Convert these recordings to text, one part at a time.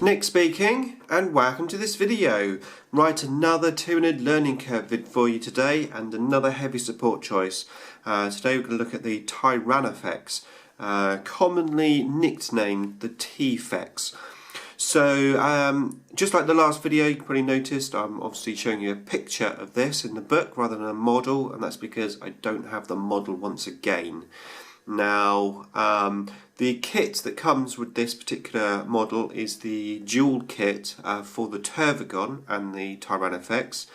Nick speaking, and welcome to this video. Right, another Tyranid Learning Curve vid for you today, and another heavy support choice. Today we're going to look at the Tyrannofex, commonly nicknamed the te-fex. So, just like the last video, you probably noticed I'm obviously showing you a picture of this in the book rather than a model, and that's because I don't have the model once again. Now, the kit that comes with this particular model is the dual kit for the Tervagon and the Tyrannofex.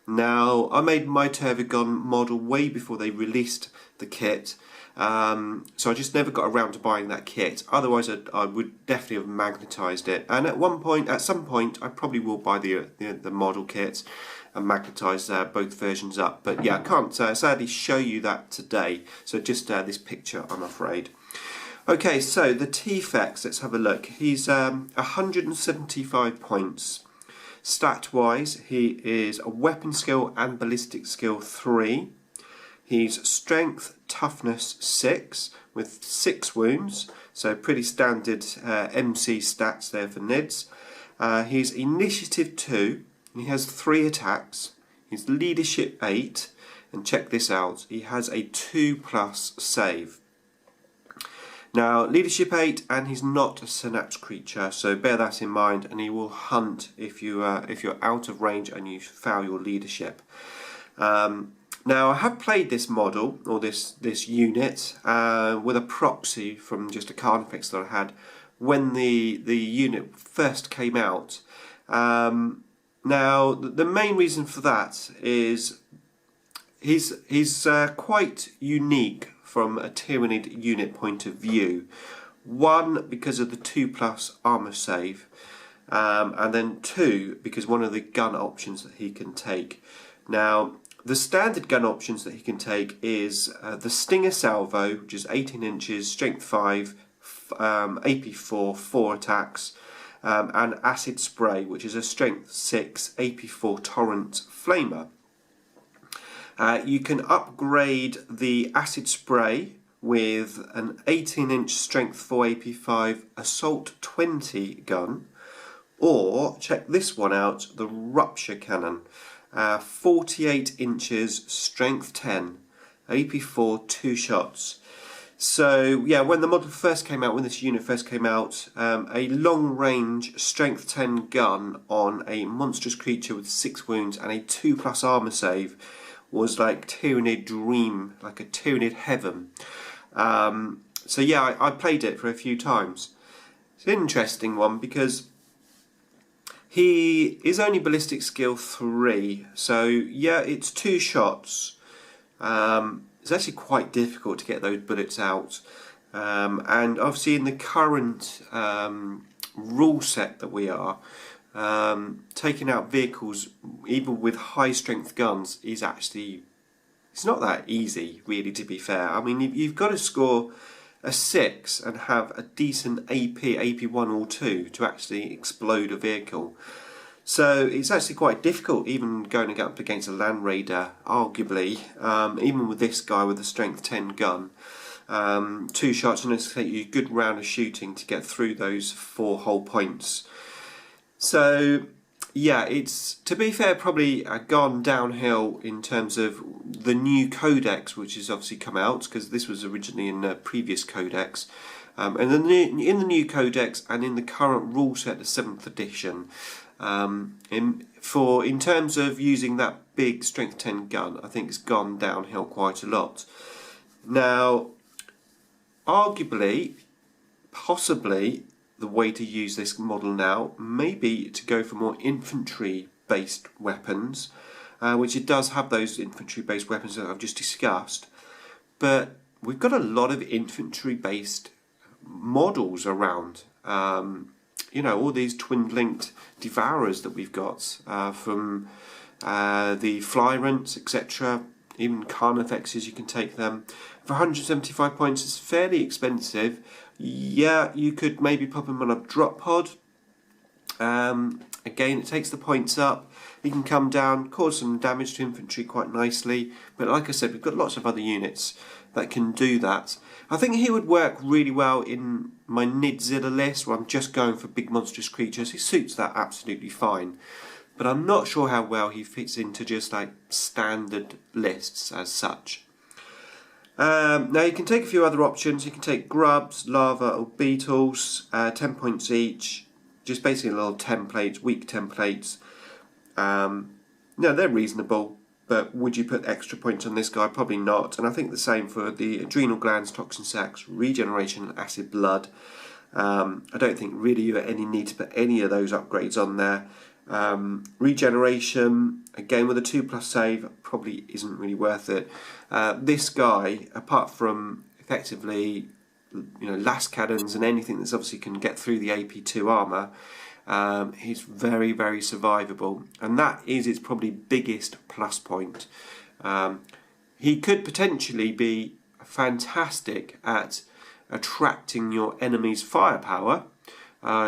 Now, I made my Tervagon model way before they released the kit, so I just never got around to buying that kit. Otherwise, I would definitely have magnetised it. And at some point, I probably will buy the model kit and magnetise both versions up. But yeah, I can't sadly show you that today. So just this picture, I'm afraid. Okay, so the te-fex, let's have a look. He's 175 points. Stat-wise, he is a weapon skill and ballistic skill 3. He's strength, toughness 6 with 6 wounds. So pretty standard MC stats there for Nids. He's initiative 2. He has 3 attacks. He's leadership 8, and check this out, he has a 2+ save. Now, leadership 8, and he's not a synapse creature, so bear that in mind. And he will hunt if you're out of range and you fail your leadership. Now, I have played this model or this unit with a proxy from just a Tyrannofex that I had when the unit first came out. Now, the main reason for that is he's quite unique from a Tyranid unit point of view. One, because of the 2+ armor save, and then 2, because one of the gun options that he can take. Now, the standard gun options that he can take is the Stinger Salvo, which is 18 inches, strength 5, AP 4, 4 attacks. And Acid Spray, which is a strength 6 AP4 Torrent Flamer. You can upgrade the Acid Spray with an 18-inch strength 4 AP5 Assault 20 gun, or check this one out, the Rupture Cannon, 48 inches strength 10 AP4 2 shots. So yeah, when the model first came out, when this unit first came out, a long-range strength 10 gun on a monstrous creature with 6 wounds and a 2+ armor save was like Tyranid dream, like a Tyranid heaven. So yeah, I played it for a few times. It's an interesting one because he is only ballistic skill 3, so yeah, it's 2 shots. It's actually quite difficult to get those bullets out, and obviously in the current rule set that we are, taking out vehicles even with high strength guns is actually, it's not that easy really, to be fair. I mean, you've got to score a 6 and have a decent AP1 or 2 to actually explode a vehicle. So it's actually quite difficult, even going up against a Land Raider, arguably, even with this guy with a strength 10 gun. 2 shots, and it's going to take you a good round of shooting to get through those 4 whole points. So yeah, it's, to be fair, probably gone downhill in terms of the new codex, which has obviously come out, because this was originally in the previous codex. And in the new codex and in the current rule set, the 7th edition, in terms of using that big strength 10 gun, I think it's gone downhill quite a lot. Now, arguably, possibly, the way to use this model now may be to go for more infantry-based weapons, which it does have those infantry-based weapons that I've just discussed, but we've got a lot of infantry-based models around. You know, all these twin-linked devourers that we've got from the Flyrants, etc. Even Carnifexes, you can take them. For 175 points, it's fairly expensive. Yeah, you could maybe pop them on a drop pod. Again, it takes the points up. he can come down, cause some damage to infantry quite nicely. But like I said, we've got lots of other units that can do that. I think he would work really well in my Nidzilla list, where I'm just going for big monstrous creatures. He suits that absolutely fine. But I'm not sure how well he fits into just like standard lists as such. Now you can take a few other options. You can take grubs, larvae or beetles, 10 points each. Just basically little templates, weak templates. No, they're reasonable, but would you put extra points on this guy? Probably not. And I think the same for the adrenal glands, toxin sacs, regeneration and acid blood. I don't think really you have any need to put any of those upgrades on there. Regeneration, again with a 2+ save, probably isn't really worth it. This guy, apart from effectively last cannons and anything that's obviously can get through the AP2 armour, he's very, very survivable, and that is its probably biggest plus point. He could potentially be fantastic at attracting your enemy's firepower.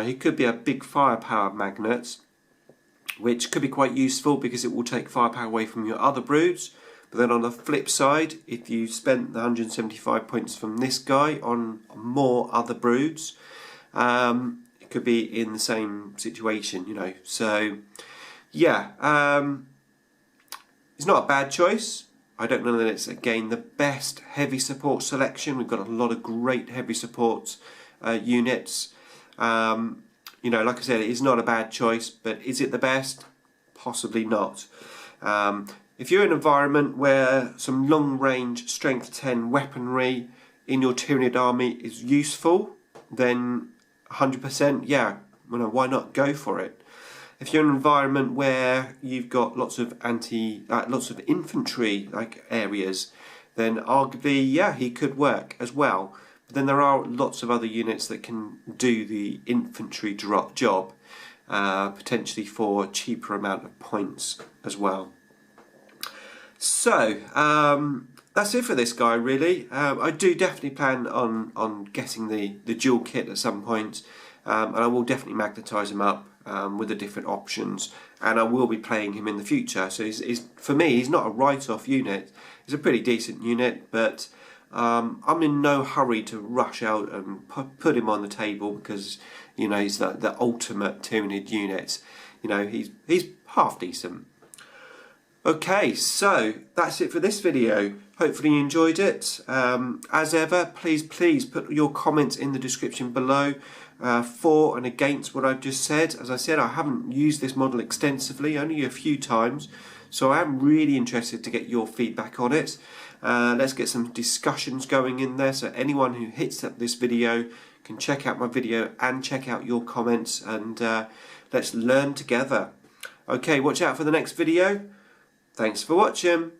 He could be a big firepower magnet, which could be quite useful because it will take firepower away from your other broods. But then on the flip side, if you spent the 175 points from this guy on more other broods, it could be in the same situation, So, yeah, it's not a bad choice. I don't know that it's, again, the best heavy support selection. We've got a lot of great heavy support units. Like I said, it is not a bad choice, but is it the best? Possibly not. If you're in an environment where some long-range strength 10 weaponry in your Tyranid army is useful, then 100%, yeah, why not go for it? If you're in an environment where you've got lots of infantry like areas, then arguably, yeah, he could work as well. But then there are lots of other units that can do the infantry job, potentially for a cheaper amount of points as well. So, that's it for this guy, really. I do definitely plan on getting the dual kit at some point, and I will definitely magnetise him up with the different options, and I will be playing him in the future. So for me, he's not a write-off unit. He's a pretty decent unit, but I'm in no hurry to rush out and put him on the table because he's the ultimate Tyranid unit. He's half decent. Okay, so that's it for this video. Hopefully you enjoyed it. As ever, please put your comments in the description below for and against what I've just said. As I said, I haven't used this model extensively, only a few times, so I am really interested to get your feedback on it. Let's get some discussions going in there, so anyone who hits up this video can check out my video and check out your comments, and let's learn together. Okay, watch out for the next video. Thanks for watching.